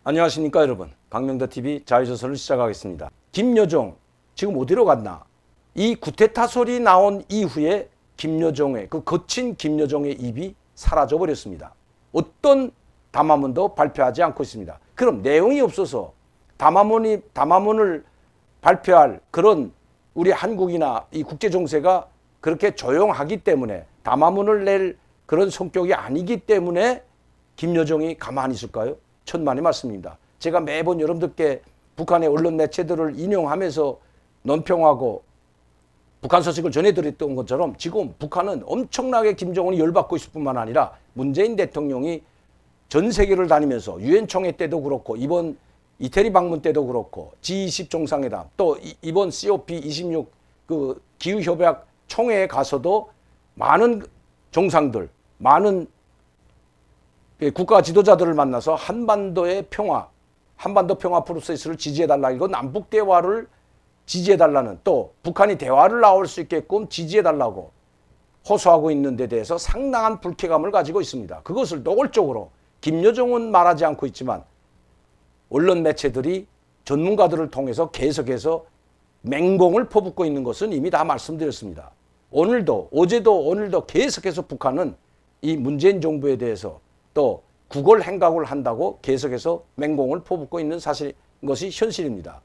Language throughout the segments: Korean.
안녕하십니까 여러분. 박명도TV 자유조선을 시작하겠습니다. 김여정 지금 어디로 갔나? 이 구테타 소리 나온 이후에 김여정의 그 거친 김여정의 입이 사라져 버렸습니다. 어떤 담화문도 발표하지 않고 있습니다. 그럼 내용이 없어서 담화문을 발표할 그런 우리 한국이나 이 국제 정세가 그렇게 조용하기 때문에 담화문을 낼 그런 성격이 아니기 때문에 김여정이 가만히 있을까요? 천만의 말씀입니다. 제가 매번 여러분들께 북한의 언론 매체들을 인용하면서 논평하고 북한 소식을 전해드렸던 것처럼 지금 북한은 엄청나게 김정은이 열받고 있을 뿐만 아니라 문재인 대통령이 전 세계를 다니면서 유엔 총회 때도 그렇고 이번 이태리 방문 때도 그렇고 G20 정상회담 또 이번 COP26 그 기후협약 총회에 가서도 많은 정상들, 많은 국가 지도자들을 만나서 한반도의 평화, 한반도 평화 프로세스를 지지해달라. 이거 남북 대화를 지지해달라는 또 북한이 대화를 나올 수 있게끔 지지해달라고 호소하고 있는 데 대해서 상당한 불쾌감을 가지고 있습니다. 그것을 노골적으로 김여정은 말하지 않고 있지만 언론 매체들이 전문가들을 통해서 계속해서 맹공을 퍼붓고 있는 것은 이미 다 말씀드렸습니다. 오늘도 어제도 오늘도 계속해서 북한은 이 문재인 정부에 대해서 또 국월 행각을 한다고 계속해서 맹공을 퍼붓고 있는 사실 것이 현실입니다.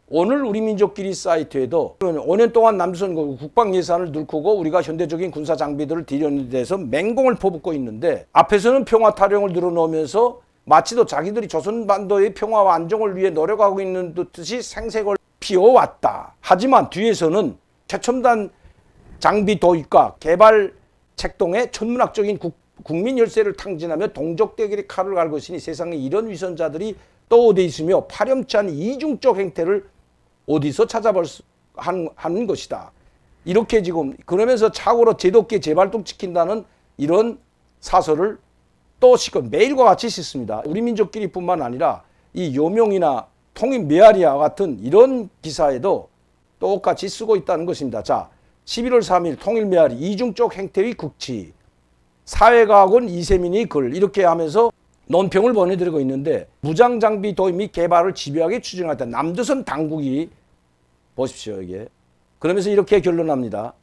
오늘 우리민족끼리 사이트에도 5년 동안 남조선 국방 예산을 늘크고 우리가 현대적인 군사 장비들을 들여는 데서 맹공을 퍼붓고 있는데 앞에서는 평화 타령을 늘어놓으면서 마치도 자기들이 조선반도의 평화와 안정을 위해 노력하고 있는 듯이 생색을 피워왔다. 하지만 뒤에서는 최첨단 장비 도입과 개발 책동에 천문학적인 국민 열세를 탕진하며 동족대결의 칼을 갈고 있으니 세상에 이런 위선자들이 또 어디 있으며 파렴치 않은 이중적 행태를 어디서 찾아볼 수 하는 것이다. 이렇게 지금 그러면서 착오로 제도께 재발동시킨다는 이런 사설을 또 매일과 같이 씻습니다. 우리 민족끼리뿐만 아니라 이 요명이나 통일 메아리와 같은 이런 기사에도 똑같이 쓰고 있다는 것입니다. 자, 11월 3일 통일 메아리 이중적 행태의 극치 사회과학원 이세민이 글 이렇게 하면서 논평을 보내드리고 있는데 무장장비 도입 및 개발을 집요하게 추진하다 남조선 당국이 보십시오 이게 그러면서 이렇게 결론합니다.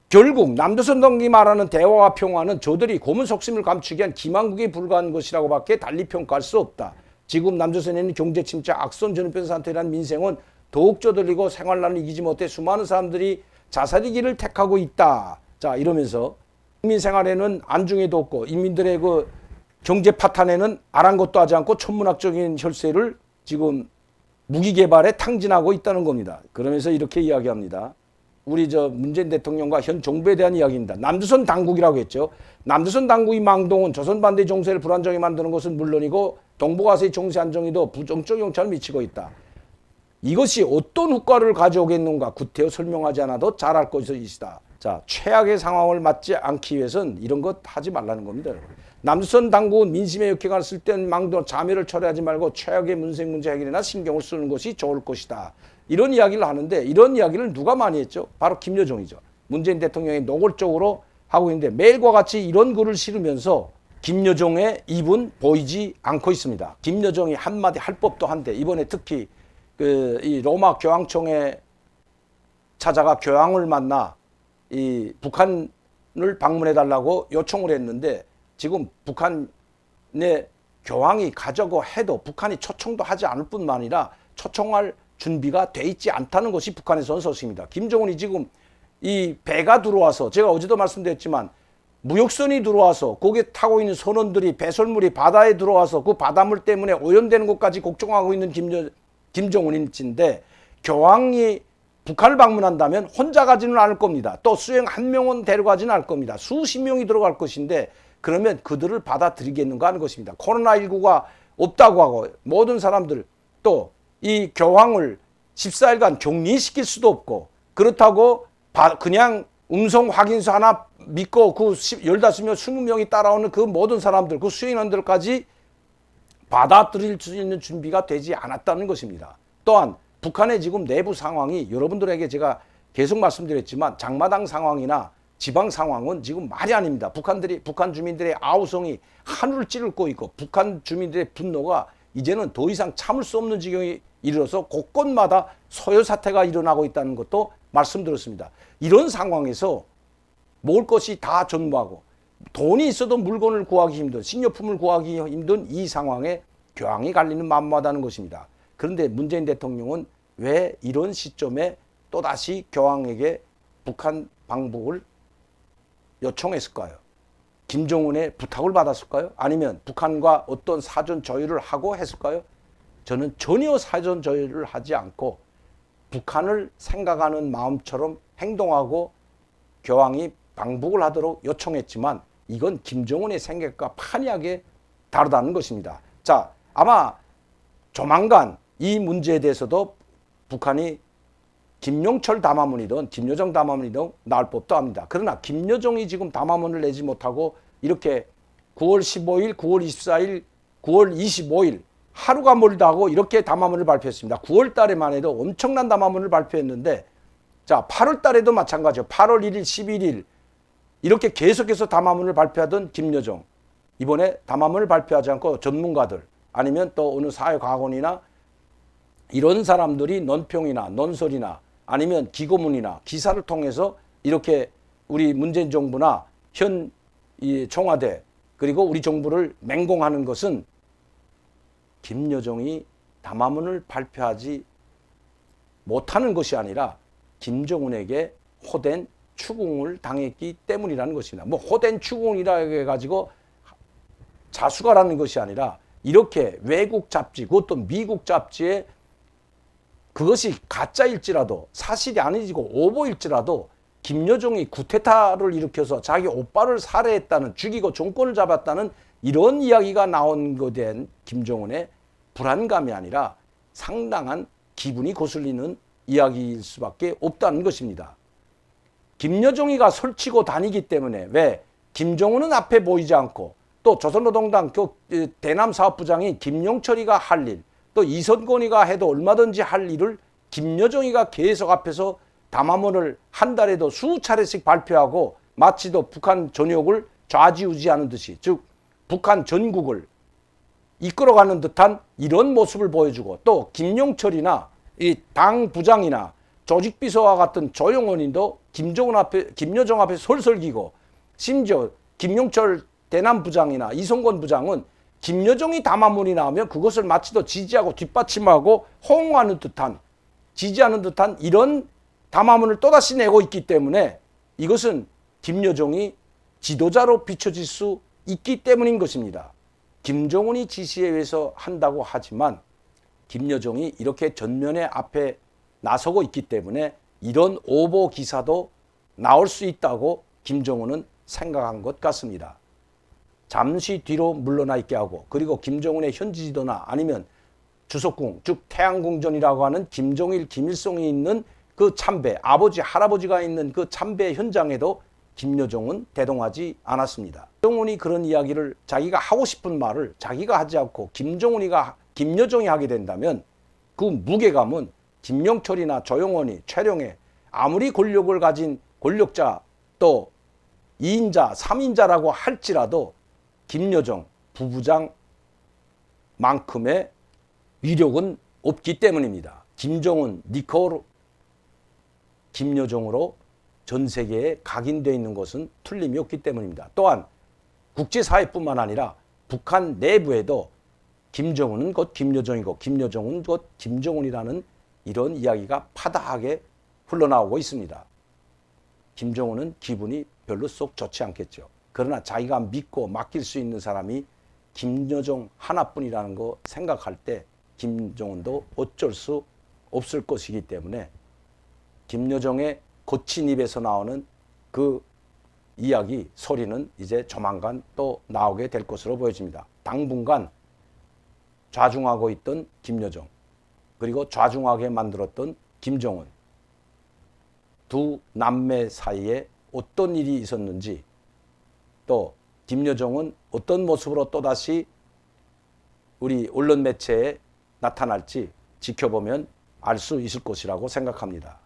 결국 남조선 당국이 말하는 대화와 평화는 저들이 고문 속심을 감추기 위한 기만국에 불과한 것이라고 밖에 달리 평가할 수 없다. 지금 남조선에는 경제 침체, 악선 전염병 상태라는 민생은 더욱 저들리고 생활난을 이기지 못해 수많은 사람들이 자살의 길을 택하고 있다. 자 이러면서 국민생활에는 안중에도 없고 인민들의 그 경제 파탄에는 아랑곳도 하지 않고 천문학적인 혈세를 지금 무기개발에 탕진하고 있다는 겁니다. 그러면서 이렇게 이야기합니다. 우리 문재인 대통령과 현 정부에 대한 이야기입니다. 남조선 당국이라고 했죠. 남조선 당국의 망동은 조선 반대 정세를 불안정하게 만드는 것은 물론이고 동북아시아의 정세 안정에도 부정적 영향을 미치고 있다. 이것이 어떤 효과를 가져오겠는가 구태여 설명하지 않아도 잘 알 것이다. 자, 최악의 상황을 맞지 않기 위해서는 이런 것 하지 말라는 겁니다. 남조선 당국은 민심에 역행을 쓸 때는 망도 자멸을 철회하지 말고 최악의 문생 문제 해결이나 신경을 쓰는 것이 좋을 것이다. 이런 이야기를 하는데 이런 이야기를 누가 많이 했죠? 바로 김여정이죠. 문재인 대통령이 노골적으로 하고 있는데 매일과 같이 이런 글을 실으면서 김여정의 입은 보이지 않고 있습니다. 김여정이 한마디 할 법도 한데 이번에 특히 이 로마 교황청에 찾아가 교황을 만나 이 북한을 방문해달라고 요청을 했는데 지금 북한의 교황이 가자고 해도 북한이 초청도 하지 않을 뿐만 아니라 초청할 준비가 돼 있지 않다는 것이 북한에서 온 소식입니다. 김정은이 지금 이 배가 들어와서 제가 어제도 말씀드렸지만 무역선이 들어와서 거기에 타고 있는 선원들이 배설물이 바다에 들어와서 그 바닷물 때문에 오염되는 것까지 걱정하고 있는 김정은인데 교황이 북한을 방문한다면 혼자 가지는 않을 겁니다. 또 수행 한 명은 데려가지는 않을 겁니다. 수십 명이 들어갈 것인데 그러면 그들을 받아들이겠는가 하는 것입니다. 코로나19가 없다고 하고 모든 사람들 또 이 교황을 14일간 격리시킬 수도 없고 그렇다고 그냥 음성 확인서 하나 믿고 그 15명, 20명이 따라오는 그 모든 사람들, 그 수행원들까지 받아들일 수 있는 준비가 되지 않았다는 것입니다. 또한 북한의 지금 내부 상황이 여러분들에게 제가 계속 말씀드렸지만 장마당 상황이나 지방 상황은 지금 말이 아닙니다. 북한 주민들의 아우성이 하늘을 찌르고 있고 북한 주민들의 분노가 이제는 더 이상 참을 수 없는 지경에 이르러서 곳곳마다 소요 사태가 일어나고 있다는 것도 말씀드렸습니다. 이런 상황에서 먹을 것이 다 전무하고 돈이 있어도 물건을 구하기 힘든, 식료품을 구하기 힘든 이 상황에 교황이 갈리는 만마다는 것입니다. 그런데 문재인 대통령은 왜 이런 시점에 또다시 교황에게 북한 방북을 요청했을까요? 김정은의 부탁을 받았을까요? 아니면 북한과 어떤 사전 조율을 하고 했을까요? 저는 전혀 사전 조율을 하지 않고 북한을 생각하는 마음처럼 행동하고 교황이 방북을 하도록 요청했지만 이건 김정은의 생각과 판이하게 다르다는 것입니다. 자, 아마 조만간 이 문제에 대해서도 북한이 김용철 담화문이든 김여정 담화문이든 나올 법도 합니다. 그러나 김여정이 지금 담화문을 내지 못하고 이렇게 9월 15일, 9월 24일, 9월 25일 하루가 멀다 하고 이렇게 담화문을 발표했습니다. 9월 달에만 해도 엄청난 담화문을 발표했는데 자, 8월 달에도 마찬가지죠. 8월 1일, 11일 이렇게 계속해서 담화문을 발표하던 김여정. 이번에 담화문을 발표하지 않고 전문가들 아니면 또 어느 사회과학원이나 이런 사람들이 논평이나 논설이나 아니면 기고문이나 기사를 통해서 이렇게 우리 문재인 정부나 현 이 청와대 그리고 우리 정부를 맹공하는 것은 김여정이 담화문을 발표하지 못하는 것이 아니라 김정은에게 호된 추궁을 당했기 때문이라는 것입니다. 뭐 호된 추궁이라 해가지고 자수가라는 것이 아니라 이렇게 외국 잡지, 그것도 미국 잡지에 그것이 가짜일지라도 사실이 아니고 오보일지라도 김여정이 쿠데타를 일으켜서 자기 오빠를 살해했다는, 죽이고 정권을 잡았다는 이런 이야기가 나온 것에 대한 김정은의 불안감이 아니라 상당한 기분이 거슬리는 이야기일 수밖에 없다는 것입니다. 김여정이가 설치고 다니기 때문에 왜 김정은은 앞에 보이지 않고 또 조선노동당 대남 사업부장인 김용철이가 할 일, 또 이선건이가 해도 얼마든지 할 일을 김여정이가 계속 앞에서 담화문을 한 달에도 수차례씩 발표하고 마치도 북한 전역을 좌지우지하는 듯이, 즉 북한 전국을 이끌어가는 듯한 이런 모습을 보여주고, 또 김용철이나 이 당 부장이나 조직비서와 같은 조용원인도 김여정 앞에 설설기고, 심지어 김용철 대남 부장이나 이성건 부장은 김여정이 담화문이 나오면 그것을 마치도 지지하고 뒷받침하고 호응하는 듯한, 지지하는 듯한 이런 담화문을 또다시 내고 있기 때문에 이것은 김여정이 지도자로 비춰질 수 있기 때문인 것입니다. 김정은이 지시에 의해서 한다고 하지만 김여정이 이렇게 전면에 앞에 나서고 있기 때문에 이런 오보 기사도 나올 수 있다고 김정은은 생각한 것 같습니다. 잠시 뒤로 물러나 있게 하고, 그리고 김정은의 현지 지도나 아니면 주석궁, 즉 태양궁전이라고 하는 김정일, 김일성이 있는 그 참배, 아버지, 할아버지가 있는 그 참배 현장에도 김여정은 대동하지 않았습니다. 김정은이 그런 이야기를, 자기가 하고 싶은 말을 자기가 하지 않고 김여정이 하게 된다면 그 무게감은 김용철이나 조용원이, 최룡해 아무리 권력을 가진 권력자, 또 2인자, 3인자라고 할지라도 김여정 부부장만큼의 위력은 없기 때문입니다. 김정은, 니콜, 김여정으로 전 세계에 각인되어 있는 것은 틀림이 없기 때문입니다. 또한 국제사회뿐만 아니라 북한 내부에도 김정은은 곧 김여정이고 김여정은 곧 김정은이라는 이런 이야기가 파다하게 흘러나오고 있습니다. 김정은은 기분이 별로 썩 좋지 않겠죠. 그러나 자기가 믿고 맡길 수 있는 사람이 김여정 하나뿐이라는 거 생각할 때 김정은도 어쩔 수 없을 것이기 때문에 김여정의 거친 입에서 나오는 그 이야기, 소리는 이제 조만간 또 나오게 될 것으로 보여집니다. 당분간 좌중하고 있던 김여정, 그리고 좌중하게 만들었던 김정은, 두 남매 사이에 어떤 일이 있었는지, 또 김여정은 어떤 모습으로 또다시 우리 언론 매체에 나타날지 지켜보면 알 수 있을 것이라고 생각합니다.